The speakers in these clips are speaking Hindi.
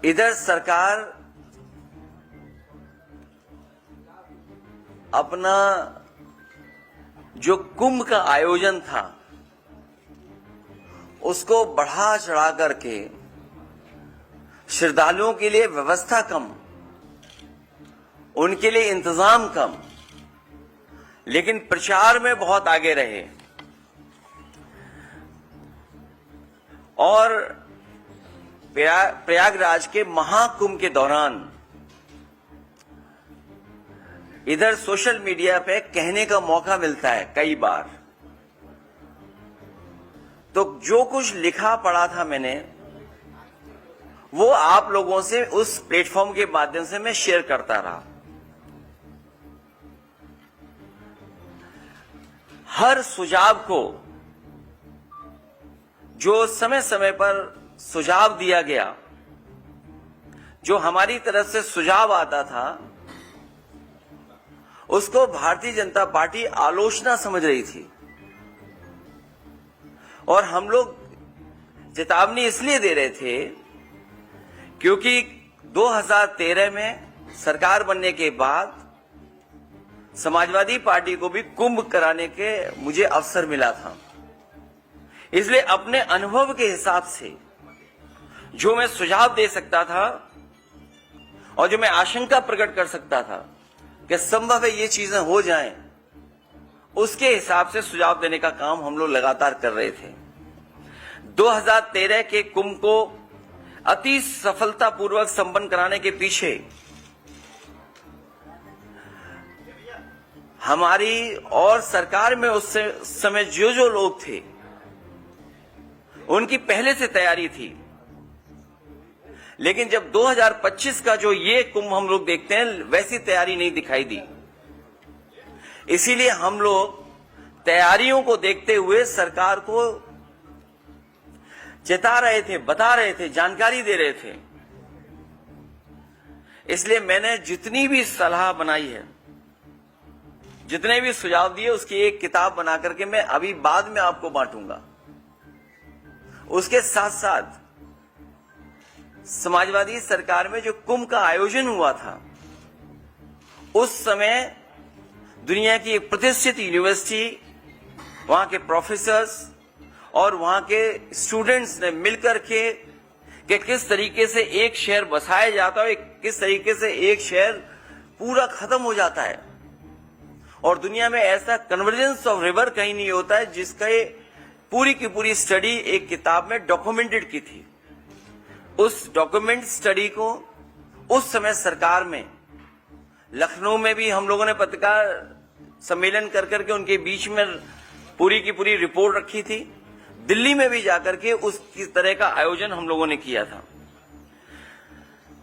इधर सरकार अपना जो कुंभ का आयोजन था उसको बढ़ा चढ़ा करके श्रद्धालुओं के लिए व्यवस्था कम, उनके लिए इंतजाम कम, लेकिन प्रचार में बहुत आगे रहे। और प्रयागराज के महाकुंभ के दौरान इधर सोशल मीडिया पे कहने का मौका मिलता है कई बार, तो जो कुछ लिखा पढ़ा था मैंने वो आप लोगों से उस प्लेटफॉर्म के माध्यम से मैं शेयर करता रहा। हर सुझाव को जो समय समय पर सुझाव दिया गया, जो हमारी तरफ से सुझाव आता था, उसको भारतीय जनता पार्टी आलोचना समझ रही थी। और हम लोग चेतावनी इसलिए दे रहे थे क्योंकि 2013 में सरकार बनने के बाद समाजवादी पार्टी को भी कुंभ कराने के मुझे अवसर मिला था। इसलिए अपने अनुभव के हिसाब से जो मैं सुझाव दे सकता था और जो मैं आशंका प्रकट कर सकता था कि संभव है ये चीजें हो जाएं, उसके हिसाब से सुझाव देने का काम हम लोग लगातार कर रहे थे। 2013 के कुंभ को अति सफलतापूर्वक संपन्न कराने के पीछे हमारी और सरकार में उस समय जो लोग थे उनकी पहले से तैयारी थी। लेकिन जब 2025 का जो ये कुंभ हम लोग देखते हैं वैसी तैयारी नहीं दिखाई दी। इसीलिए हम लोग तैयारियों को देखते हुए सरकार को चेता रहे थे, बता रहे थे, जानकारी दे रहे थे। इसलिए मैंने जितनी भी सलाह बनाई है, जितने भी सुझाव दिए, उसकी एक किताब बना करके मैं अभी बाद में आपको बांटूंगा। उसके साथ साथ समाजवादी सरकार में जो कुंभ का आयोजन हुआ था, उस समय दुनिया की एक प्रतिष्ठित यूनिवर्सिटी, वहां के प्रोफेसर्स और वहां के स्टूडेंट्स ने मिलकर के कि किस तरीके से एक शहर बसाया जाता है, किस तरीके से एक शहर पूरा खत्म हो जाता है। और दुनिया में ऐसा कन्वर्जेंस ऑफ रिवर कहीं नहीं होता है, जिसका पूरी की पूरी स्टडी एक किताब में डॉक्यूमेंटेड की थी। उस डॉक्यूमेंट स्टडी को उस समय सरकार में लखनऊ में भी हम लोगों ने पत्रकार सम्मेलन कर करके उनके बीच में पूरी की पूरी रिपोर्ट रखी थी। दिल्ली में भी जाकर के उस तरह का आयोजन हम लोगों ने किया था।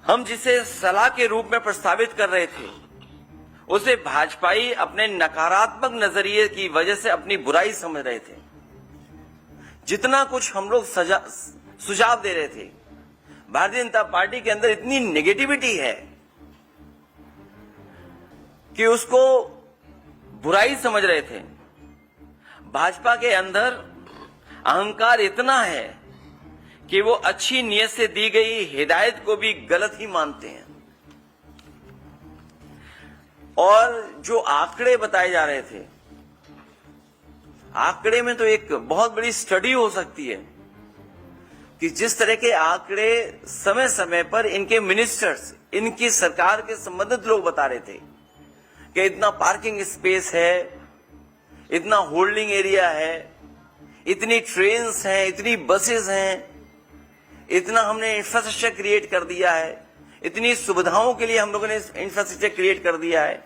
हम जिसे सलाह के रूप में प्रस्तावित कर रहे थे, उसे भाजपाई अपने नकारात्मक नजरिए की वजह से अपनी बुराई समझ रहे थे। जितना कुछ हम लोग सुझाव दे रहे थे, भारतीय जनता पार्टी के अंदर इतनी नेगेटिविटी है कि उसको बुराई समझ रहे थे। भाजपा के अंदर अहंकार इतना है कि वो अच्छी नीयत से दी गई हिदायत को भी गलत ही मानते हैं। और जो आंकड़े बताए जा रहे थे, आंकड़े में तो एक बहुत बड़ी स्टडी हो सकती है कि जिस तरह के आंकड़े समय समय पर इनके मिनिस्टर्स, इनकी सरकार के संबंधित लोग बता रहे थे कि इतना पार्किंग स्पेस है, इतना होल्डिंग एरिया है, इतनी ट्रेन्स हैं, इतनी बसेस हैं, इतना हमने इंफ्रास्ट्रक्चर क्रिएट कर दिया है, इतनी सुविधाओं के लिए हम लोगों ने इंफ्रास्ट्रक्चर क्रिएट कर दिया है।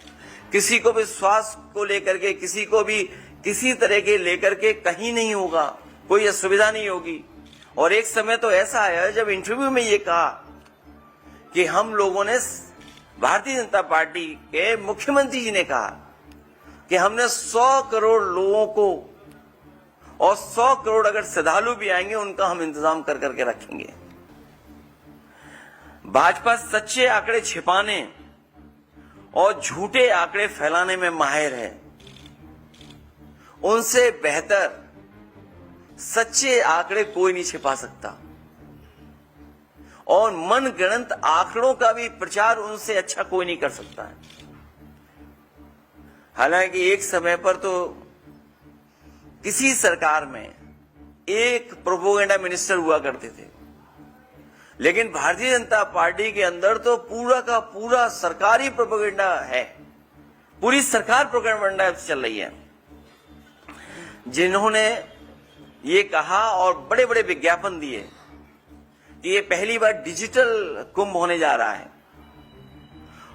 किसी को भी स्वास्थ्य को लेकर के, किसी को भी किसी तरह के लेकर के कहीं नहीं होगा, कोई असुविधा नहीं होगी। और एक समय तो ऐसा आया जब इंटरव्यू में ये कहा कि हम लोगों ने, भारतीय जनता पार्टी के मुख्यमंत्री जी ने कहा कि हमने 100 करोड़ लोगों को, और 100 करोड़ अगर श्रद्धालु भी आएंगे उनका हम इंतजाम कर करके रखेंगे। भाजपा सच्चे आंकड़े छिपाने और झूठे आंकड़े फैलाने में माहिर है। उनसे बेहतर सच्चे आंकड़े कोई नहीं छिपा सकता। और मनगढ़ंत आंकड़ों का भी प्रचार उनसे अच्छा कोई नहीं कर सकता है। हालांकि एक समय पर तो किसी सरकार में एक प्रोपोगेंडा मिनिस्टर हुआ करते थे, लेकिन भारतीय जनता पार्टी के अंदर तो पूरा का पूरा सरकारी प्रोपोगेंडा है, पूरी सरकार प्रोपोगेंडा चल रही है। जिन्होंने ये कहा और बड़े बड़े विज्ञापन दिए कि ये पहली बार डिजिटल कुंभ होने जा रहा है,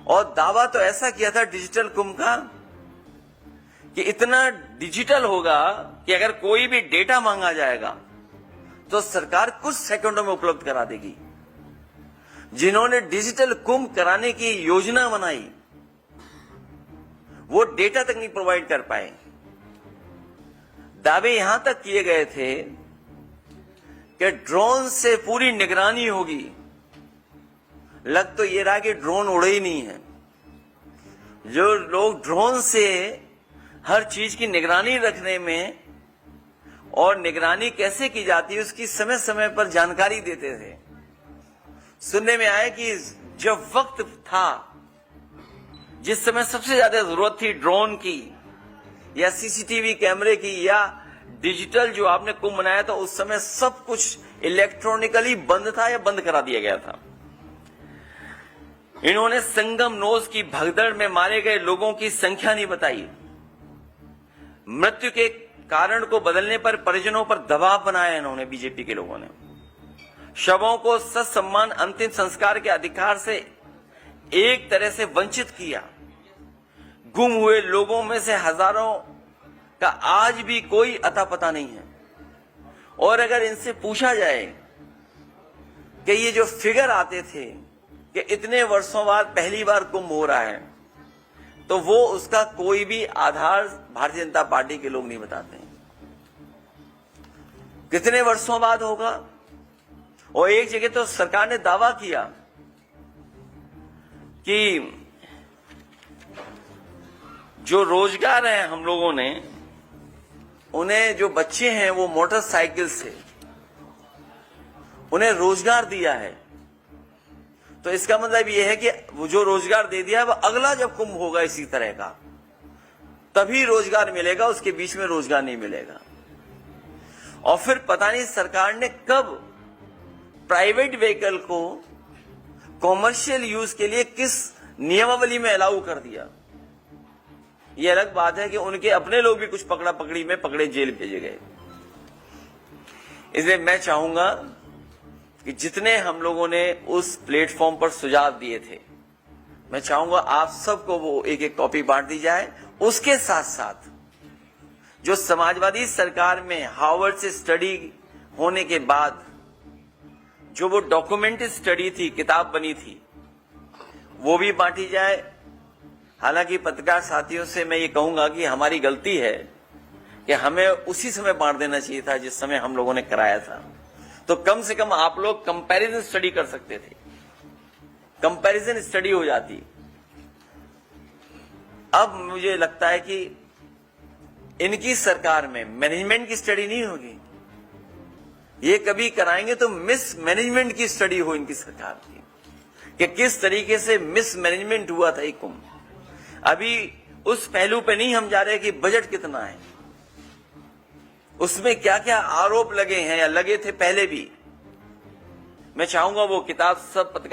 और दावा तो ऐसा किया था डिजिटल कुंभ का कि इतना डिजिटल होगा कि अगर कोई भी डेटा मांगा जाएगा तो सरकार कुछ सेकंडों में उपलब्ध करा देगी। जिन्होंने डिजिटल कुंभ कराने की योजना बनाई वो डेटा तक नहीं प्रोवाइड कर पाए। दावे यहां तक किए गए थे कि ड्रोन से पूरी निगरानी होगी, लग तो ये रहा कि ड्रोन उड़े ही नहीं है। जो लोग ड्रोन से हर चीज की निगरानी रखने में और निगरानी कैसे की जाती है उसकी समय समय पर जानकारी देते थे, सुनने में आया कि जब वक्त था जिस समय सबसे ज्यादा जरूरत थी ड्रोन की या सीसीटीवी कैमरे की या डिजिटल जो आपने कुंभ मनाया था, उस समय सब कुछ इलेक्ट्रॉनिकली बंद था या बंद करा दिया गया था। इन्होंने संगम नोज की भगदड़ में मारे गए लोगों की संख्या नहीं बताई। मृत्यु के कारण को बदलने पर परिजनों पर दबाव बनाया इन्होंने, बीजेपी के लोगों ने। शवों को ससम्मान अंतिम संस्कार के अधिकार से एक तरह से वंचित किया। गुम हुए लोगों में से हजारों का आज भी कोई अता पता नहीं है। और अगर इनसे पूछा जाए कि ये जो फिगर आते थे कि इतने वर्षों बाद पहली बार कुंभ हो रहा है, तो वो उसका कोई भी आधार भारतीय जनता पार्टी के लोग नहीं बताते हैं। कितने वर्षों बाद होगा? और एक जगह तो सरकार ने दावा किया कि जो रोजगार है हम लोगों ने, उन्हें जो बच्चे हैं वो मोटरसाइकिल से उन्हें रोजगार दिया है। तो इसका मतलब यह है कि वो जो रोजगार दे दिया है वो अगला जब कुंभ होगा इसी तरह का तभी रोजगार मिलेगा, उसके बीच में रोजगार नहीं मिलेगा। और फिर पता नहीं सरकार ने कब प्राइवेट व्हीकल को कॉमर्शियल यूज के लिए किस नियमावली में अलाउ कर दिया। यह अलग बात है कि उनके अपने लोग भी कुछ पकड़ा पकड़ी में पकड़े, जेल भेजे गए। इसलिए मैं चाहूंगा कि जितने हम लोगों ने उस प्लेटफॉर्म पर सुझाव दिए थे, मैं चाहूंगा आप सबको वो एक एक कॉपी बांट दी जाए। उसके साथ साथ जो समाजवादी सरकार में हार्वर्ड से स्टडी होने के बाद जो वो डॉक्यूमेंटेड स्टडी थी, किताब बनी थी, वो भी बांटी जाए। हालांकि पत्रकार साथियों से मैं ये कहूंगा कि हमारी गलती है कि हमें उसी समय बांट देना चाहिए था जिस समय हम लोगों ने कराया था। तो कम से कम आप लोग कंपैरिजन स्टडी कर सकते थे, कंपैरिजन स्टडी हो जाती। अब मुझे लगता है कि इनकी सरकार में मैनेजमेंट की स्टडी नहीं होगी। ये कभी कराएंगे तो मिस मैनेजमेंट की स्टडी हो इनकी सरकार की, कि किस तरीके से मिस मैनेजमेंट हुआ था एक कुंभ। अभी उस पहलू पे नहीं हम जा रहे कि बजट कितना है, उसमें क्या क्या आरोप लगे हैं या लगे थे पहले भी। मैं चाहूंगा वो किताब सब पत्रकार